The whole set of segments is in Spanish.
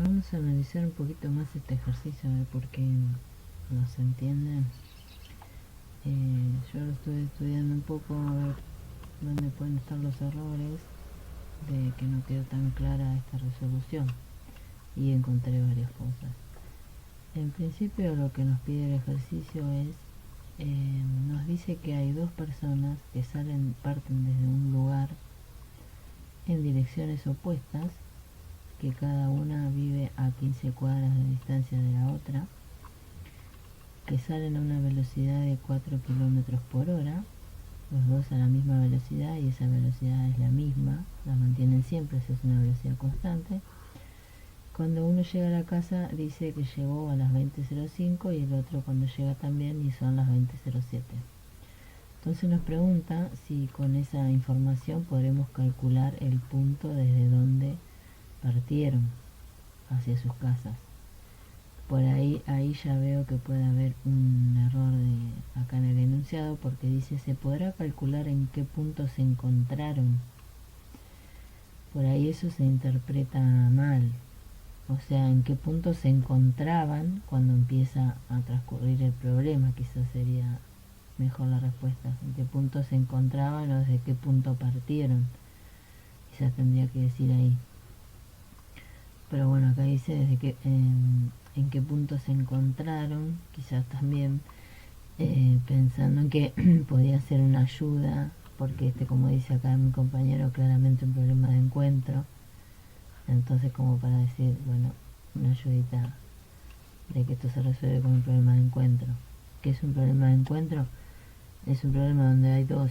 Vamos a analizar un poquito más este ejercicio, a ver por qué no se entiende. Yo lo estoy estudiando un poco, a ver dónde pueden estar los errores de que no quedó tan clara esta resolución, y encontré varias cosas. En principio lo que nos pide el ejercicio es, nos dice que hay dos personas que parten desde un lugar en direcciones opuestas, que cada una vive a 15 cuadras de distancia de la otra, que salen a una velocidad de 4 kilómetros por hora, los dos a la misma velocidad, y esa velocidad es la misma, la mantienen siempre, esa es una velocidad constante. Cuando uno llega a la casa dice que llegó a las 20:05 y el otro cuando llega también y son las 20:07. Entonces nos pregunta si con esa información podremos calcular el punto desde donde partieron hacia sus casas. Por ahí ya veo que puede haber un error acá en el enunciado, porque dice se podrá calcular en qué punto se encontraron. Por ahí eso se interpreta mal, o sea, en qué punto se encontraban cuando empieza a transcurrir el problema. Quizás sería mejor la respuesta, en qué punto se encontraban o desde qué punto partieron, quizás tendría que decir ahí. Pero bueno, acá dice desde que en qué punto se encontraron, quizás también pensando en que podía ser una ayuda, porque como dice acá mi compañero, claramente un problema de encuentro. Entonces como para decir, bueno, una ayudita de que esto se resuelve con un problema de encuentro. ¿Qué es un problema de encuentro? Es un problema donde hay dos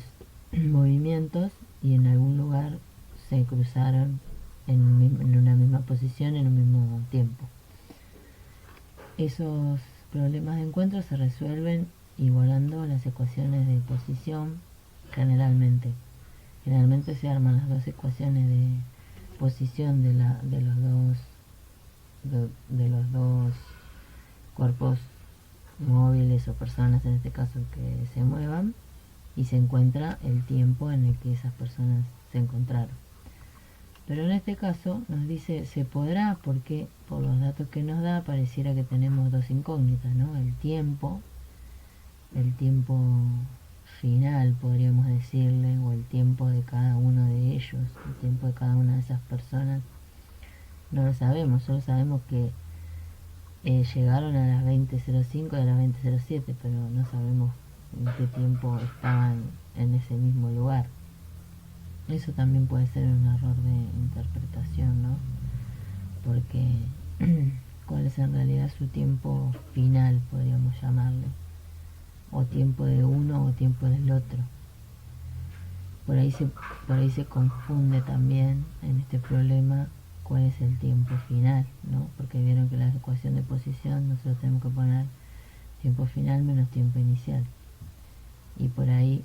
movimientos y en algún lugar se cruzaron en una misma posición en un mismo tiempo. Esos problemas de encuentro se resuelven igualando las ecuaciones de posición. Generalmente se arman las dos ecuaciones de posición de los dos cuerpos móviles o personas, en este caso, que se muevan, y se encuentra el tiempo en el que esas personas se encontraron. Pero en este caso nos dice se podrá, porque por los datos que nos da pareciera que tenemos dos incógnitas, ¿no? El tiempo final, podríamos decirle, o el tiempo de cada uno de ellos, el tiempo de cada una de esas personas, no lo sabemos, solo sabemos que llegaron a las 20:05 y a las 20:07, pero no sabemos en qué tiempo estaban en ese mismo lugar. Eso también puede ser un error de interpretación, ¿no? Porque cuál es en realidad su tiempo final, podríamos llamarle, o tiempo de uno o tiempo del otro. Por ahí se confunde también en este problema cuál es el tiempo final, ¿no? Porque vieron que la ecuación de posición nosotros tenemos que poner tiempo final menos tiempo inicial, y por ahí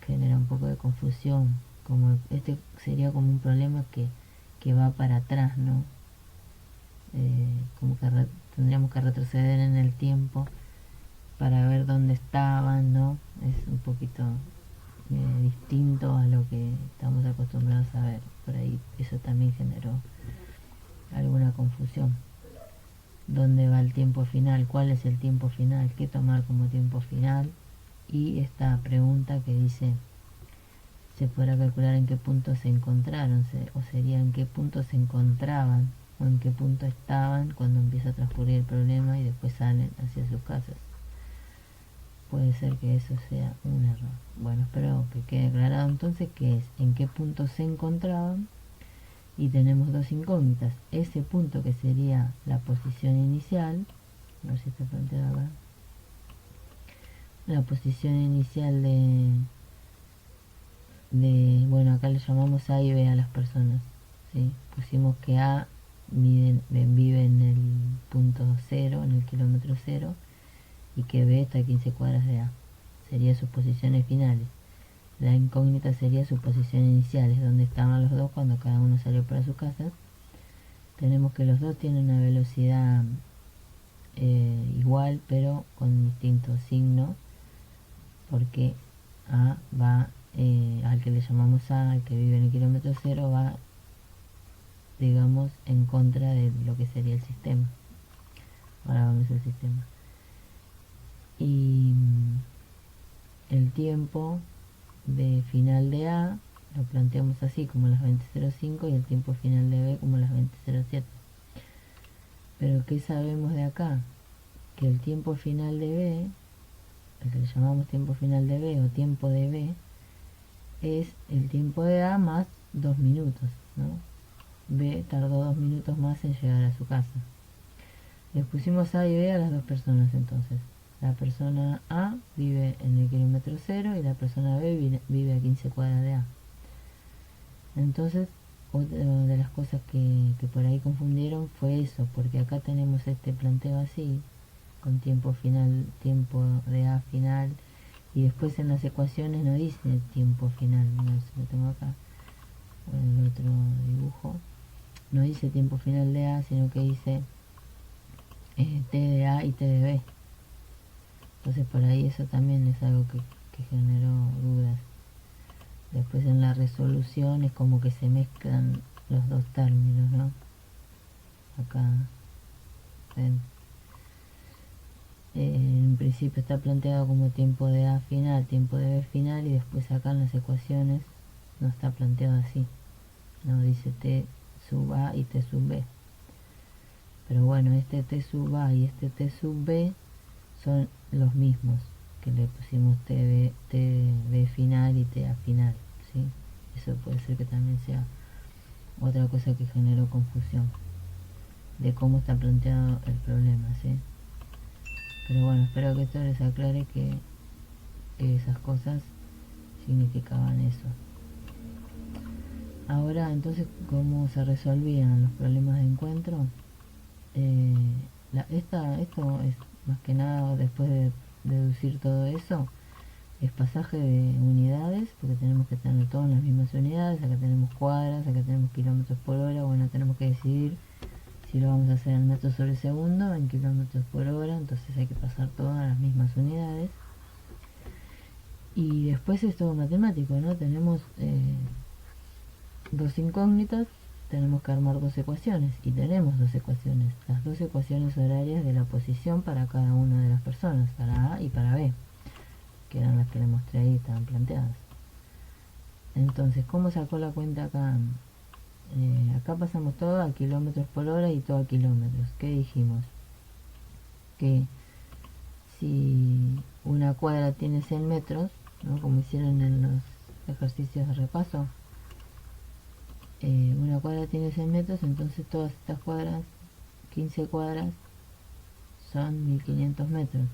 genera un poco de confusión, como este sería como un problema que va para atrás, ¿no? Como que tendríamos que retroceder en el tiempo para ver dónde estaban, ¿no? Es un poquito distinto a lo que estamos acostumbrados a ver. Por ahí eso también generó alguna confusión. ¿Dónde va el tiempo final? ¿Cuál es el tiempo final? ¿Qué tomar como tiempo final? Y esta pregunta que dice se podrá calcular en qué punto se encontraron, o sería en qué punto se encontraban o en qué punto estaban cuando empieza a transcurrir el problema y después salen hacia sus casas. Puede ser que eso sea un error. Bueno, espero que quede aclarado entonces que es en qué punto se encontraban, y tenemos dos incógnitas. Ese punto que sería la posición inicial, a ver si está planteado acá, la posición inicial bueno, acá le llamamos A y B a las personas, ¿sí? Pusimos que A vive en el punto 0, en el kilómetro 0, y que B está a 15 cuadras de A. Serían sus posiciones finales. La incógnita sería su posición inicial, es donde estaban los dos cuando cada uno salió para su casa. Tenemos que los dos tienen una velocidad igual, pero con distintos signos, porque A va, al que le llamamos A, al que vive en el kilómetro 0, va digamos, en contra de lo que sería el sistema. Ahora vamos al sistema. Y el tiempo de final de A lo planteamos así, como las 20:05, y el tiempo final de B como las 20:07. Pero ¿qué sabemos de acá? Que el tiempo final de B, el que le llamamos tiempo final de B o tiempo de B, es el tiempo de A más 2 minutos, ¿no? B tardó 2 minutos más en llegar a su casa. Les pusimos A y B a las dos personas entonces. La persona A vive en el kilómetro 0 y la persona B vive a 15 cuadras de A. Entonces, otra de las cosas que por ahí confundieron fue eso, porque acá tenemos este planteo así, con tiempo final, tiempo de A final, y después en las ecuaciones no dice tiempo final, no sé si lo tengo acá, o en el otro dibujo, no dice tiempo final de A, sino que dice T de A y T de B. Entonces por ahí eso también es algo que generó dudas. Después en la resolución es como que se mezclan los dos términos, ¿no? Acá ven. En principio está planteado como tiempo de A final, tiempo de B final, y después acá en las ecuaciones no está planteado así. No dice T sub A y T sub B. Pero bueno, este T sub A y este T sub B son los mismos, que le pusimos T B final y T A final, ¿sí? Eso puede ser que también sea otra cosa que generó confusión de cómo está planteado el problema, ¿sí? Pero bueno, espero que esto les aclare que esas cosas significaban eso. Ahora, entonces, ¿cómo se resolvían los problemas de encuentro? Esto es más que nada, después de deducir todo eso, es pasaje de unidades, porque tenemos que tener todo en las mismas unidades. Acá tenemos cuadras, acá tenemos kilómetros por hora. Bueno, tenemos que decidir si lo vamos a hacer en metros sobre segundo o en kilómetros por hora, entonces hay que pasar todo a las mismas unidades. Y después es todo matemático, ¿no? Tenemos dos incógnitas, tenemos que armar dos ecuaciones, y tenemos dos ecuaciones, las dos ecuaciones horarias de la posición para cada una de las personas, para A y para B, que eran las que le mostré ahí, estaban planteadas. Entonces, ¿cómo sacó la cuenta acá? Acá pasamos todo a kilómetros por hora y todo a kilómetros. ¿Qué dijimos? Que si una cuadra tiene 100 metros, ¿no? Como hicieron en los ejercicios de repaso, una cuadra tiene 100 metros, entonces todas estas cuadras, 15 cuadras, son 1500 metros,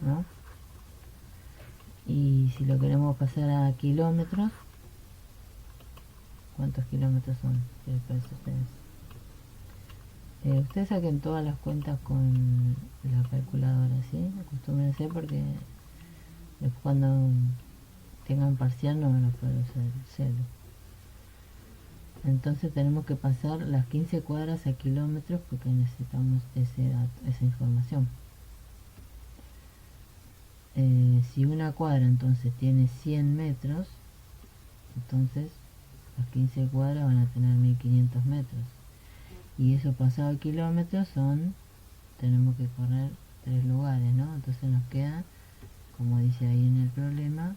¿no? Y si lo queremos pasar a kilómetros, ¿cuántos kilómetros son? ¿Qué les parece a ustedes? Ustedes saquen todas las cuentas con la calculadora, ¿sí? Acostúmbrense, porque después cuando tengan parcial no van a poder usar el celu. Entonces tenemos que pasar las 15 cuadras a kilómetros, porque necesitamos esa información. Si una cuadra entonces tiene 100 metros, entonces las 15 cuadras van a tener 1500 metros. Y eso pasado a kilómetros tenemos que correr 3 lugares, ¿no? Entonces nos queda, como dice ahí en el problema,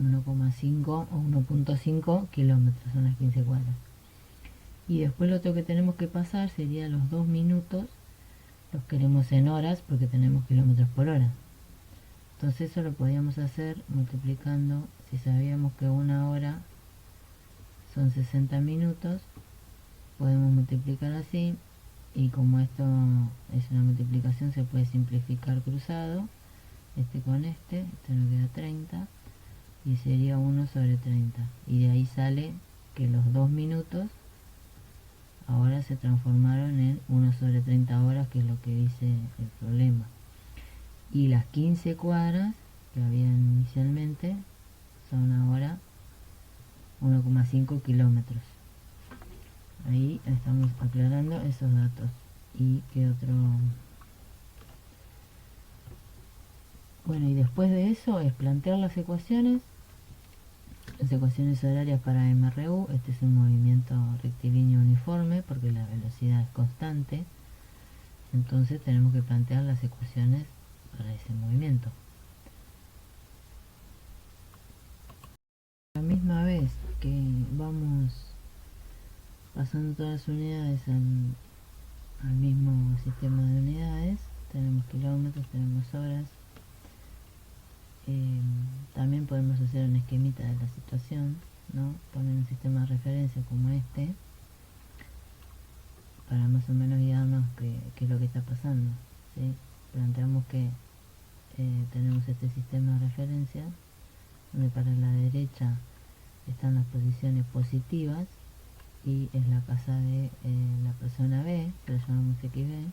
1,5 o 1,5 kilómetros, son las 15 cuadras. Y después lo otro que tenemos que pasar sería los 2 minutos, los queremos en horas porque tenemos kilómetros por hora. Entonces eso lo podíamos hacer multiplicando, si sabíamos que una hora son 60 minutos, podemos multiplicar así, y como esto es una multiplicación se puede simplificar cruzado, este con este nos queda 30, y sería 1 sobre 30, y de ahí sale que los 2 minutos ahora se transformaron en 1 sobre 30 horas, que es lo que dice el problema. Y las 15 cuadras que habían inicialmente son ahora 1,5 kilómetros. Ahí estamos aclarando esos datos. Y qué otro. Bueno, y después de eso es plantear las ecuaciones Las ecuaciones horarias para MRU, este es un movimiento rectilíneo uniforme porque la velocidad es constante, entonces tenemos que plantear las ecuaciones para ese movimiento. A la misma vez que vamos pasando todas las unidades al mismo sistema de unidades, tenemos kilómetros, tenemos horas. También podemos hacer un esquemita de la situación, ¿no? Poner un sistema de referencia como este para más o menos guiarnos qué es lo que está pasando, ¿sí? Planteamos que tenemos este sistema de referencia donde para la derecha están las posiciones positivas y es la casa de la persona B, que la llamamos XB,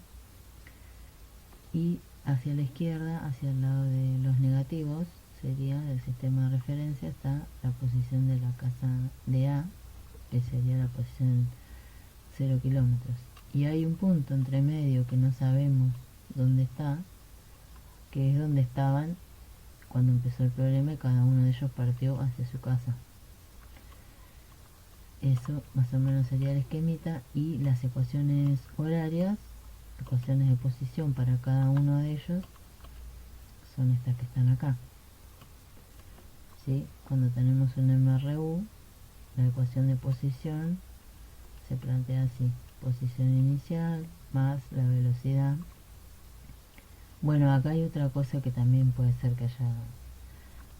y hacia la izquierda, hacia el lado de los negativos, sería del sistema de referencia, está la posición de la casa de A, que sería la posición 0 kilómetros. Y hay un punto entre medio que no sabemos dónde está, que es donde estaban cuando empezó el problema y cada uno de ellos partió hacia su casa. Eso más o menos sería el esquemita, y las ecuaciones horarias, ecuaciones de posición para cada uno de ellos, son estas que están acá. ¿Sí? Cuando tenemos un MRU, la ecuación de posición se plantea así: posición inicial más la velocidad. Bueno, acá hay otra cosa que también puede ser que haya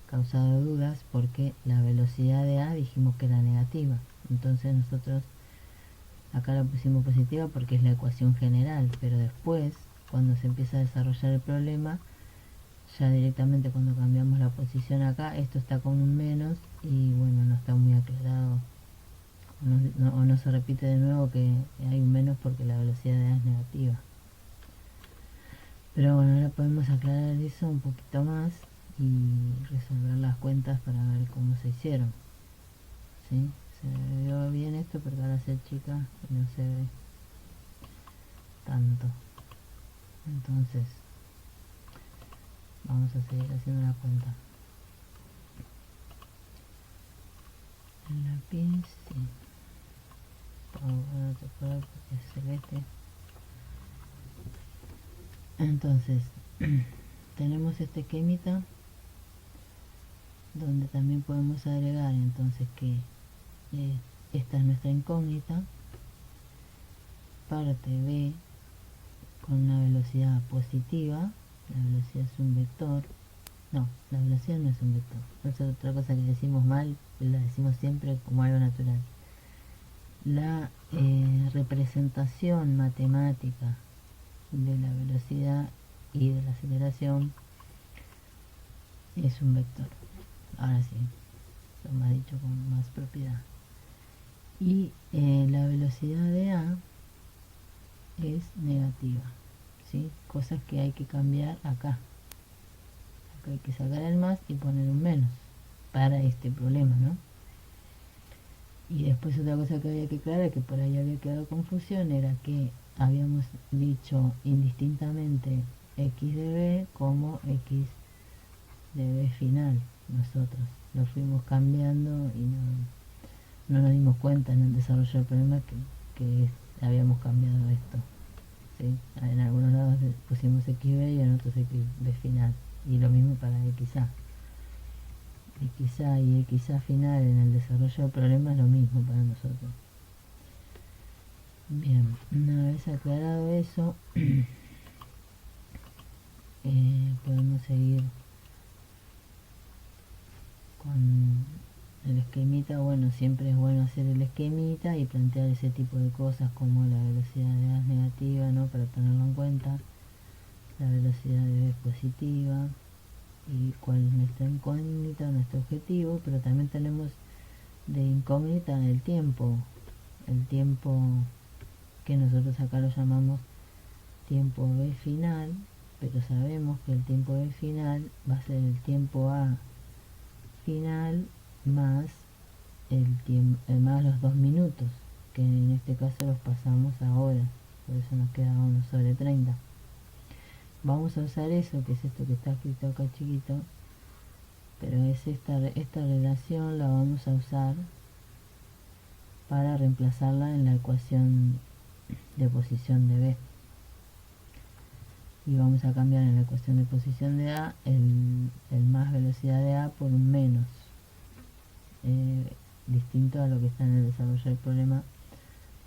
causado dudas, porque la velocidad de A dijimos que era negativa, entonces nosotros acá la pusimos positiva porque es la ecuación general, pero después cuando se empieza a desarrollar el problema, ya directamente cuando cambiamos la posición acá, esto está con un menos y bueno, no está muy aclarado, o no se repite de nuevo que hay un menos porque la velocidad de A es negativa. Pero bueno, ahora podemos aclarar eso un poquito más y resolver las cuentas para ver cómo se hicieron. ¿Sí? Se vio bien esto, pero ahora ser chica y no se ve tanto. Entonces vamos a seguir haciendo la cuenta. El lápiz, sí. Vamos a tocar porque es celeste. Entonces tenemos este esquemita donde también podemos agregar entonces que esta es nuestra incógnita, parte B con una velocidad positiva, la velocidad es un vector, no, la velocidad no es un vector, esa es otra cosa que decimos mal, la decimos siempre como algo natural. La representación matemática de la velocidad y de la aceleración es un vector. Ahora sí, lo más dicho con más propiedad. Y la velocidad de A es negativa, ¿sí? Cosas que hay que cambiar acá. Acá hay que sacar el más y poner un menos para este problema, ¿no? Y después otra cosa que había que aclarar, que por ahí había quedado confusión, era que habíamos dicho indistintamente x de b como x de b final. Nosotros lo fuimos cambiando y no nos dimos cuenta en el desarrollo del problema que habíamos cambiado esto, ¿sí? En algunos lados pusimos xb y en otros xb final, y lo mismo para xa. XA y XA final en el desarrollo del problema es lo mismo para nosotros. Bien, una vez aclarado eso, podemos seguir con el esquemita. Bueno, siempre es bueno hacer el esquemita y plantear ese tipo de cosas como la velocidad de A es negativa, ¿no? Para tenerlo en cuenta, la velocidad de B es positiva, y cuál es nuestra incógnita, nuestro objetivo, pero también tenemos de incógnita el tiempo que nosotros acá lo llamamos tiempo B final, pero sabemos que el tiempo B final va a ser el tiempo A final más más los 2 minutos, que en este caso los pasamos a horas, por eso nos queda 1 sobre 30. Vamos a usar eso, que es esto que está escrito acá chiquito, pero es esta relación la vamos a usar para reemplazarla en la ecuación de posición de B. Y vamos a cambiar en la ecuación de posición de A el más velocidad de A por un menos, distinto a lo que está en el desarrollo del problema,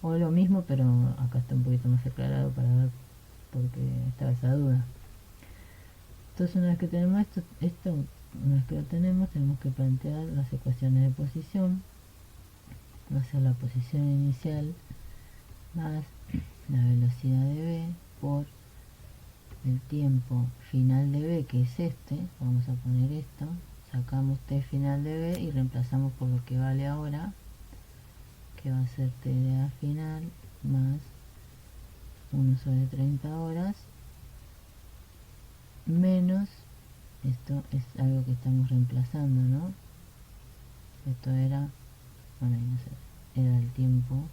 o lo mismo, pero acá está un poquito más aclarado para ver por qué estaba esa duda. Entonces una vez que tenemos una vez que lo tenemos que plantear las ecuaciones de posición. Va a ser la posición inicial más la velocidad de B por el tiempo final de B, que es este. Vamos a poner esto, sacamos t final de B y reemplazamos por lo que vale ahora, que va a ser t de A final más 1 sobre 30 horas menos, esto es algo que estamos reemplazando, ¿no? Esto era, bueno, no sé, era el tiempo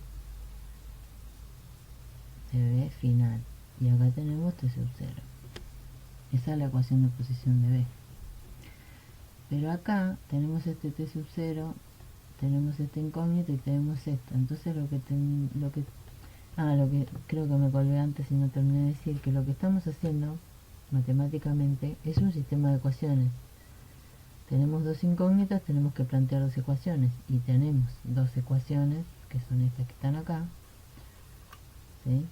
de B final, y acá tenemos t sub 0. Esa es la ecuación de posición de B. Pero acá tenemos este t sub 0, tenemos esta incógnita y tenemos esto. Entonces lo que creo que me colgué antes y no terminé de decir, que lo que estamos haciendo matemáticamente es un sistema de ecuaciones. Tenemos dos incógnitas, tenemos que plantear dos ecuaciones, y tenemos dos ecuaciones que son estas que están acá, ¿sí?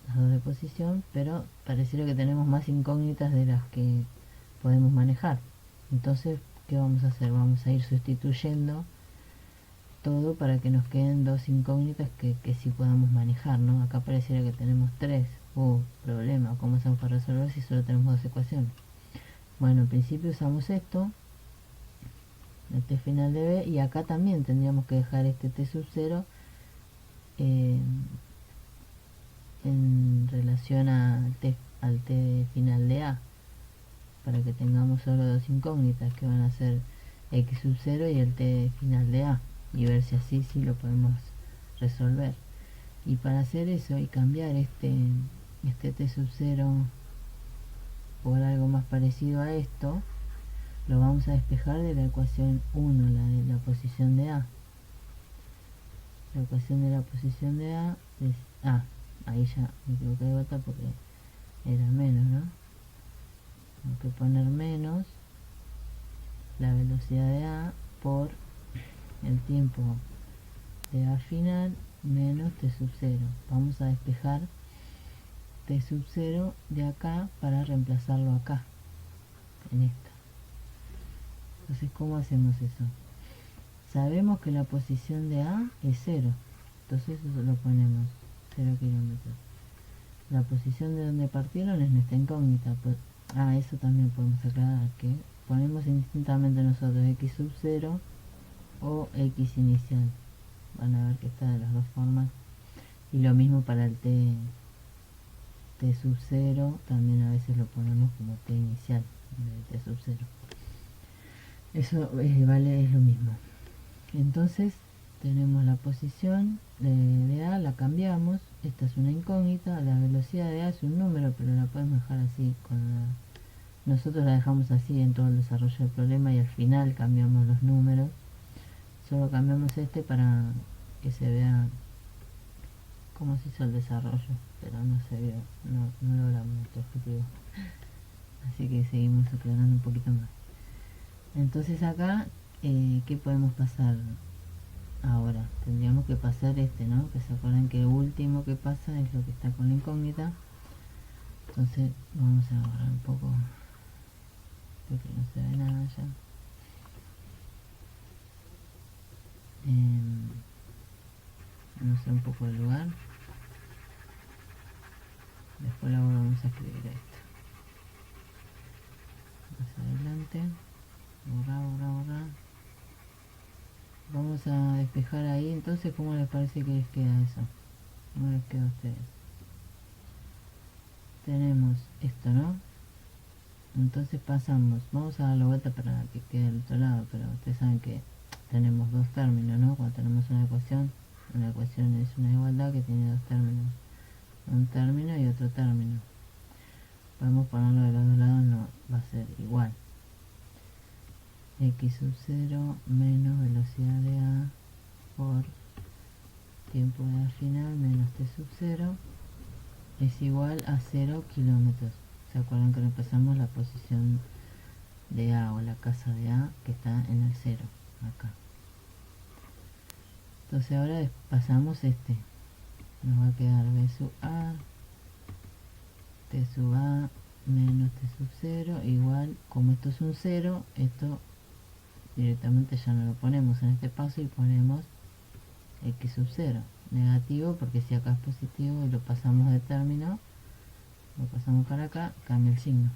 Las dos de posición, pero pareciera que tenemos más incógnitas de las que podemos manejar. Entonces, ¿qué vamos a hacer? Vamos a ir sustituyendo todo para que nos queden dos incógnitas que sí podamos manejar, ¿no? Acá pareciera que tenemos tres. Problema, ¿cómo hacemos para resolver si solo tenemos dos ecuaciones? Bueno, en principio usamos esto, el t final de B, y acá también tendríamos que dejar este t sub 0 en relación al t final de A, para que tengamos solo dos incógnitas que van a ser x sub 0 y el t final de A, y ver si así sí lo podemos resolver. Y para hacer eso y cambiar este t sub 0 por algo más parecido a esto, lo vamos a despejar de la ecuación 1, la de la posición de A. La ecuación de la posición de A es A. Ahí ya me equivoqué de vuelta porque era menos, ¿no? Tengo que poner menos la velocidad de A por el tiempo de A final menos t sub 0. Vamos a despejar t sub 0 de acá para reemplazarlo acá, en esta. Entonces, ¿cómo hacemos eso? Sabemos que la posición de A es 0, entonces eso lo ponemos 0 kilómetros. La posición de donde partieron es nuestra incógnita. Eso también podemos aclarar, que ponemos indistintamente nosotros x sub 0 o x inicial. Van a ver que está de las dos formas. Y lo mismo para el t sub 0, también a veces lo ponemos como t inicial de t sub 0. Eso es lo mismo. Entonces tenemos la posición de A, la cambiamos, esta es una incógnita, la velocidad de A es un número, pero la podemos dejar así, nosotros la dejamos así en todo el desarrollo del problema, y al final cambiamos los números, solo cambiamos este para que se vea cómo se hizo el desarrollo, pero no se vio, no logramos nuestro objetivo, así que seguimos aclarando un poquito más. Entonces acá, ¿qué podemos pasar ahora? Tendríamos que pasar ¿no? Que se acuerdan que el último que pasa es lo que está con la incógnita. Entonces vamos a borrar un poco porque no se ve nada ya. Vamos a hacer un poco de lugar. Después la vamos a escribir esto. Más adelante. Borrar. Vamos a despejar ahí. Entonces, ¿cómo les parece que les queda eso? ¿Cómo les queda a ustedes? Tenemos esto, ¿no? Entonces pasamos, vamos a dar la vuelta para que quede del otro lado, pero ustedes saben que tenemos dos términos, ¿no? Cuando tenemos una ecuación es una igualdad que tiene dos términos, un término y otro término. Podemos ponerlo de los dos lados, no va a ser igual. x sub 0 menos velocidad de a por tiempo de a final menos t sub 0 es igual a 0 kilómetros. ¿Se acuerdan que repasamos la posición de a o la casa de a que está en el 0 acá? Entonces ahora pasamos nos va a quedar b sub a t sub a menos t sub 0 igual, como esto es un 0, esto directamente ya no lo ponemos en este paso y ponemos x sub 0 negativo, porque si acá es positivo y lo pasamos de término, lo pasamos para acá, cambia el signo.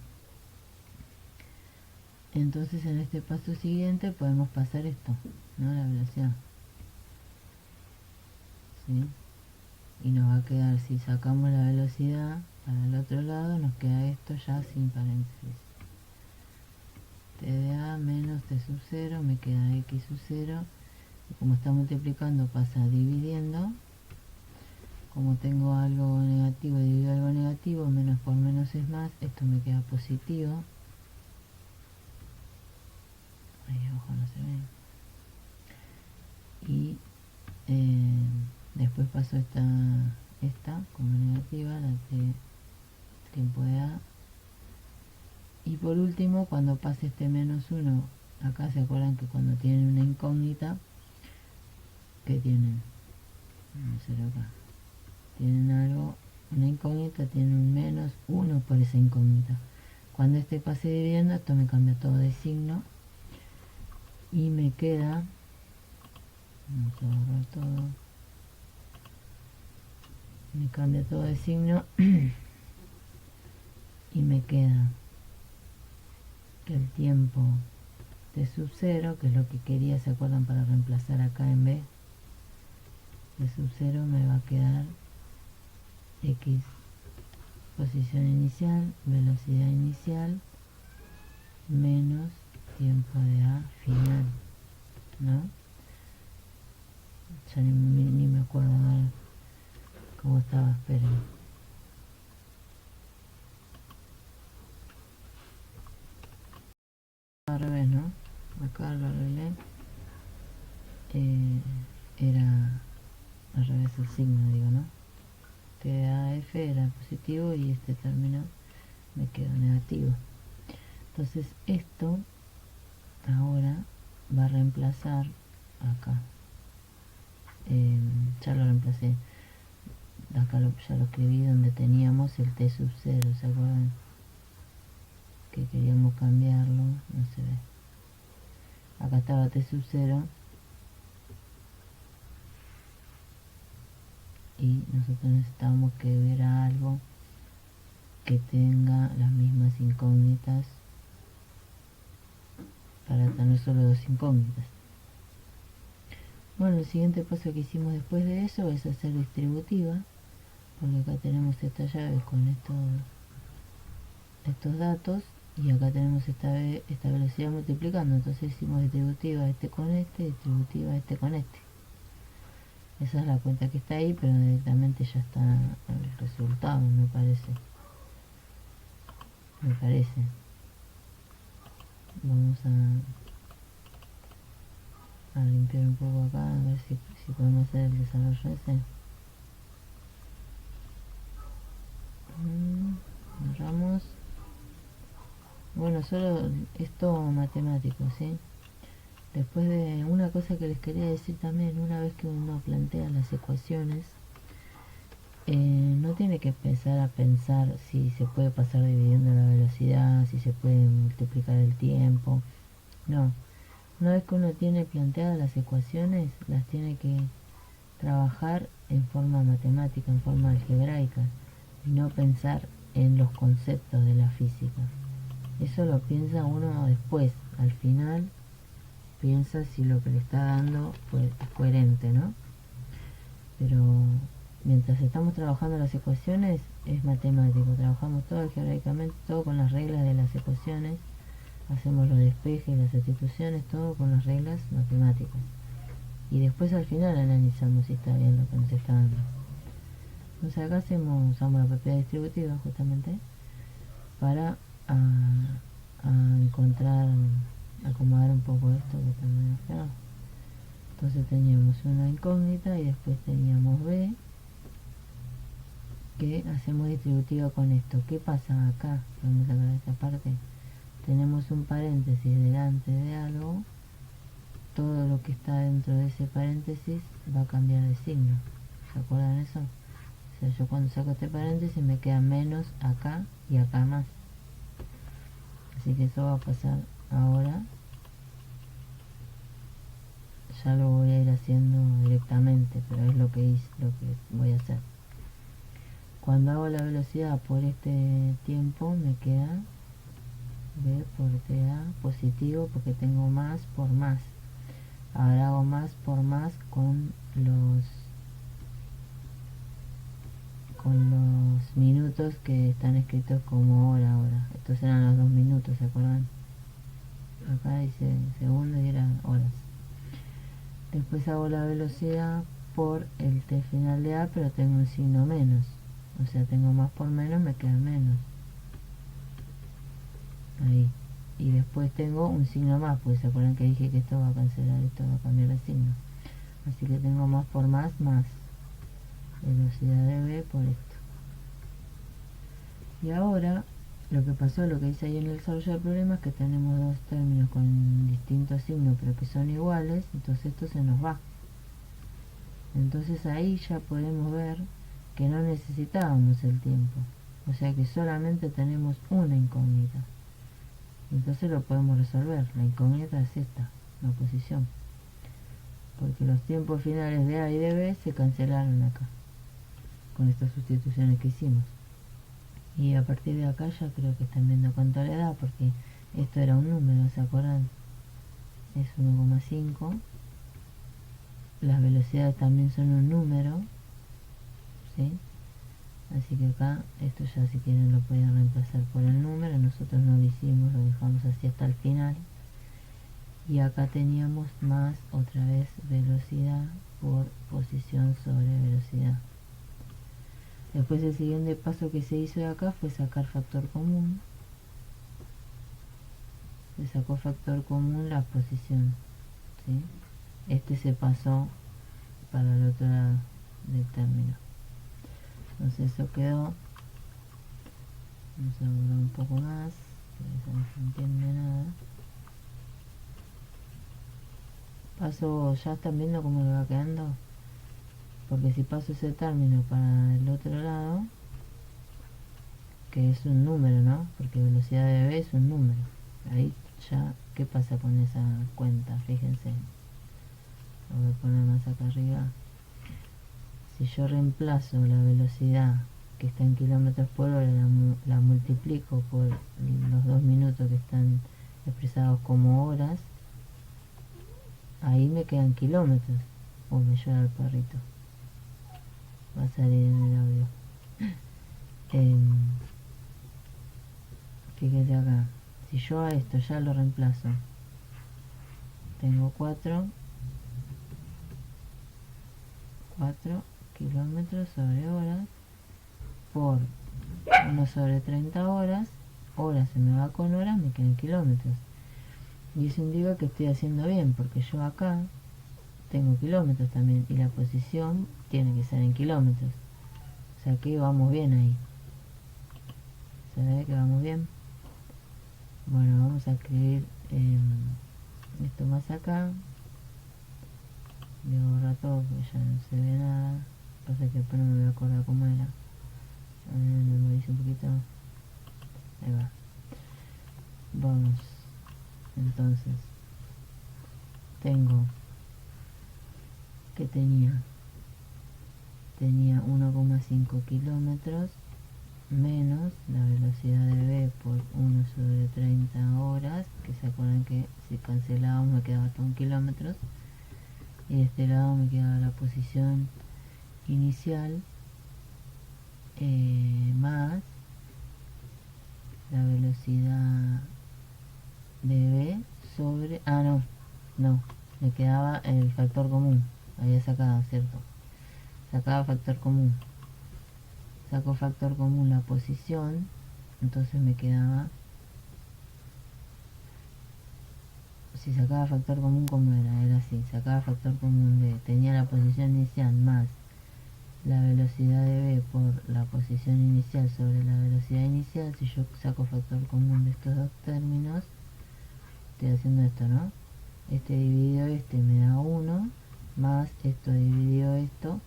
Entonces en este paso siguiente podemos pasar esto, ¿no? La velocidad, ¿sí? Y nos va a quedar, si sacamos la velocidad para el otro lado, nos queda esto ya sin paréntesis. T de a menos t sub 0, me queda x sub 0, y como está multiplicando pasa dividiendo. Como tengo algo negativo, divido algo negativo, menos por menos es más, esto me queda positivo. Ahí abajo no se ve. Y después paso esta como negativa, la t tiempo de a. Y por último, cuando pase este menos 1, acá se acuerdan que cuando tienen una incógnita, ¿qué tienen? Vamos a hacer acá. Tienen algo, una incógnita, tienen un menos 1 por esa incógnita. Cuando este pase dividiendo, esto me cambia todo de signo y me queda, vamos a borrar todo, me cambia todo de signo y me queda que el tiempo t sub 0, que es lo que quería, ¿se acuerdan? Para reemplazar acá en b, t sub 0 me va a quedar x posición inicial, velocidad inicial, menos tiempo de a final, ¿no? Ya ni me acuerdo ahora cómo estaba, esperen. Al revés, ¿no? Acá lo arreglé. Era al revés el signo, digo, ¿no? T de a f era positivo y este término me quedó negativo. Entonces esto ahora va a reemplazar acá. Ya lo reemplacé. Acá ya lo escribí donde teníamos el t sub 0, ¿se acuerdan? Que queríamos cambiarlo, no se ve. Acá estaba t sub 0 y nosotros necesitábamos que hubiera algo que tenga las mismas incógnitas para tener solo dos incógnitas. Bueno, el siguiente paso que hicimos después de eso es hacer distributiva, porque acá tenemos estas llaves con estos datos y acá tenemos esta velocidad multiplicando, entonces hicimos distributiva este con este, distributiva este con este. Esa es la cuenta que está ahí, pero directamente ya está el resultado, me parece. Vamos a limpiar un poco acá, a ver si podemos hacer el desarrollo ese. Cerramos. Bueno, solo es todo matemático, ¿sí? Después de una cosa que les quería decir también, una vez que uno plantea las ecuaciones, no tiene que empezar a pensar si se puede pasar dividiendo la velocidad, si se puede multiplicar el tiempo. No, una vez que uno tiene planteadas las ecuaciones, las tiene que trabajar en forma matemática, en forma algebraica, y no pensar en los conceptos de la física. Eso lo piensa uno después, al final piensa si lo que le está dando es coherente, ¿no? Pero mientras estamos trabajando las ecuaciones es matemático, trabajamos todo algebraicamente, todo con las reglas de las ecuaciones, hacemos los despejes, las sustituciones, todo con las reglas matemáticas. Y después al final analizamos si está bien lo que nos está dando. Entonces acá usamos la propiedad distributiva justamente para encontrar acomodar un poco esto que está medio feo. Entonces teníamos una incógnita y después teníamos B, que hacemos distributiva con esto. ¿Qué pasa acá? Vamos a sacar esta parte. Tenemos un paréntesis delante de algo. Todo lo que está dentro de ese paréntesis va a cambiar de signo. ¿Se acuerdan eso? O sea, yo cuando saco este paréntesis me queda menos acá y acá más. Así que eso va a pasar ahora. Ya lo voy a ir haciendo directamente, pero es lo que hice, lo que voy a hacer. Cuando hago la velocidad por este tiempo me queda B por TA positivo porque tengo más por más. Ahora hago más por más con los minutos que están escritos como hora ahora. Estos eran los 2 minutos, ¿se acuerdan? Acá dice segundos y eran horas. Después hago la velocidad por el T final de A, pero tengo un signo menos. O sea, tengo más por menos, me queda menos. Ahí. Y después tengo un signo más, pues se acuerdan que dije que esto va a cancelar, esto va a cambiar de signo. Así que tengo más por más. Velocidad de B por esto. Y ahora, lo que pasó, lo que hice ahí en el desarrollo del problema es que tenemos dos términos con distintos signos, pero que son iguales, entonces esto se nos va. Entonces ahí ya podemos ver que no necesitábamos el tiempo. O sea que solamente tenemos una incógnita. Entonces lo podemos resolver. La incógnita es esta, la oposición. Porque los tiempos finales de A y de B se cancelaron acá, con estas sustituciones que hicimos. Y a partir de acá ya creo que están viendo cuánto le da, porque esto era un número, ¿se acuerdan? Es 1,5. Las velocidades también son un número, ¿sí? Así que acá, esto ya si quieren lo pueden reemplazar por el número. Nosotros no lo hicimos, lo dejamos así hasta el final. Y acá teníamos más, otra vez, velocidad por posición sobre velocidad. Después el siguiente paso que se hizo de acá fue sacar factor común. Se sacó factor común la posición, ¿sí? Este se pasó para el otro lado del término. Entonces eso quedó. Vamos a borrar un poco más, que no se entiende nada. Paso, ya están viendo cómo le va quedando. Porque si paso ese término para el otro lado, que es un número, ¿no? Porque velocidad de B es un número. Ahí ya, ¿qué pasa con esa cuenta? Fíjense. Lo voy a poner más acá arriba. Si yo reemplazo la velocidad que está en kilómetros por hora, la multiplico por los 2 minutos que están expresados como horas, ahí me quedan kilómetros. Me llora el perrito. Va a salir en el audio. Fíjense acá. Si yo a esto ya lo reemplazo, tengo 4 kilómetros sobre horas por 1 sobre 30 horas. Horas se me va con horas, me quedan kilómetros. Y eso indica que estoy haciendo bien, porque yo acá tengo kilómetros también y la posición tiene que ser en kilómetros. O sea que vamos bien ahí. ¿Se ve que vamos bien? Bueno, vamos a escribir esto más acá. Voy a borrar todo porque ya no se ve nada. Pasa que después no me voy a acordar cómo era. Memorice un poquito. Ahí va. Vamos. Entonces, tengo que tenía 1,5 kilómetros menos la velocidad de B por 1 sobre 30 horas, que se acuerdan que si cancelaba me quedaba todo en kilómetros, y de este lado me quedaba la posición inicial más la velocidad de B sobre... no, me quedaba el factor común, había sacado, ¿cierto? Sacaba factor común, saco factor común la posición, entonces me quedaba si sacaba factor común, como era así, sacaba factor común de, tenía la posición inicial más la velocidad de v por la posición inicial sobre la velocidad inicial. Si yo saco factor común de estos dos términos, estoy haciendo esto, ¿no? Este dividido este me da 1, más esto dividido esto,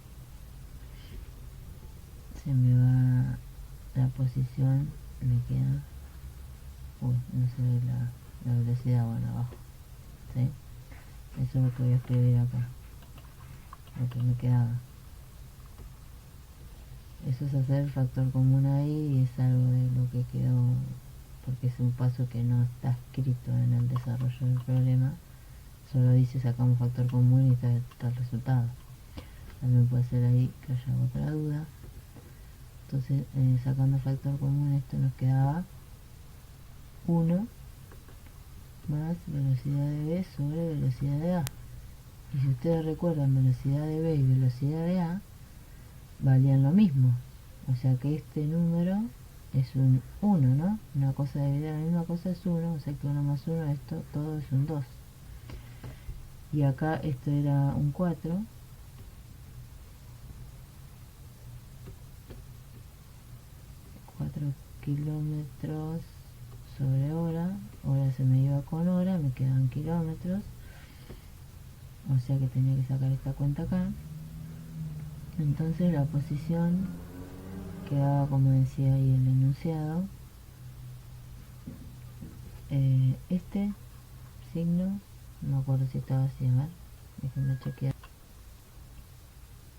se me va la posición, me queda, no se ve la velocidad, bueno, abajo, ¿sí? Eso es lo que voy a escribir acá, lo que me quedaba. Eso es hacer el factor común ahí, y es algo de lo que quedó, porque es un paso que no está escrito en el desarrollo del problema, solo dice sacamos factor común y está el resultado. También puede ser ahí que haya otra duda. Entonces, sacando factor común, esto nos quedaba 1 más velocidad de v sobre velocidad de a. Y si ustedes recuerdan, velocidad de v y velocidad de a valían lo mismo, o sea que este número es un 1, ¿no? Una cosa dividida la misma cosa es 1, o sea que 1 más 1, esto todo es un 2. Y acá esto era un 4, kilómetros sobre hora, hora se me iba con hora, me quedan kilómetros, o sea que tenía que sacar esta cuenta acá. Entonces la posición quedaba, como decía ahí el enunciado, este signo, no me acuerdo si estaba así, a ver, déjenme chequear.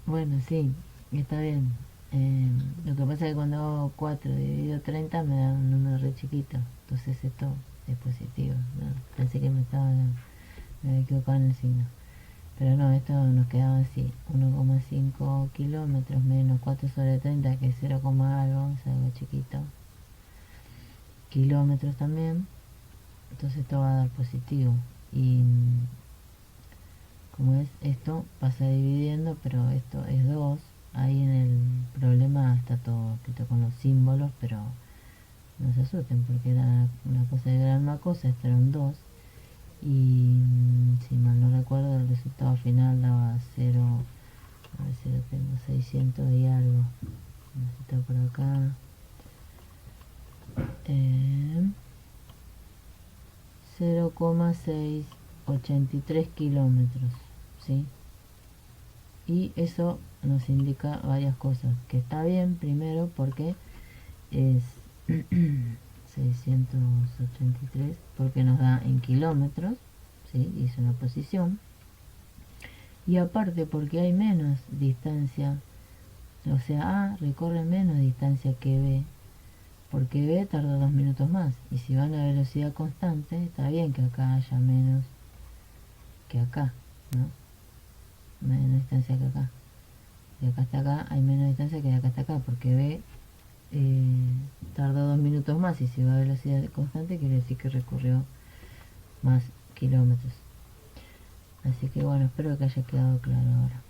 Bueno, sí, está bien. Lo que pasa es que cuando hago 4 dividido 30 me da un número re chiquito, entonces esto es positivo, ¿no? Pensé que me había equivocado en el signo, pero no, esto nos quedaba así, 1,5 kilómetros menos 4 sobre 30, que es 0, algo, es algo chiquito, kilómetros también, entonces esto va a dar positivo. Y como es, esto pasa dividiendo, pero esto es 2. Ahí en el problema está todo escrito con los símbolos, pero no se asusten porque era una cosa de gran cosa, esto era un 2. Y si mal no recuerdo, el resultado final daba 0, a ver si lo tengo, 600 y algo. Está por acá. 0,683 kilómetros, ¿sí? Y eso nos indica varias cosas, que está bien primero porque es 683, porque nos da en kilómetros, ¿sí? Y es una posición, y aparte porque hay menos distancia, o sea, A recorre menos distancia que B, porque B tarda 2 minutos más, y si va a la velocidad constante, está bien que acá haya menos que acá, ¿no? Menos distancia que acá. De acá hasta acá hay menos distancia que de acá hasta acá, porque B tarda 2 minutos más, y si va a velocidad constante quiere decir que recorrió más kilómetros. Así que bueno, espero que haya quedado claro ahora.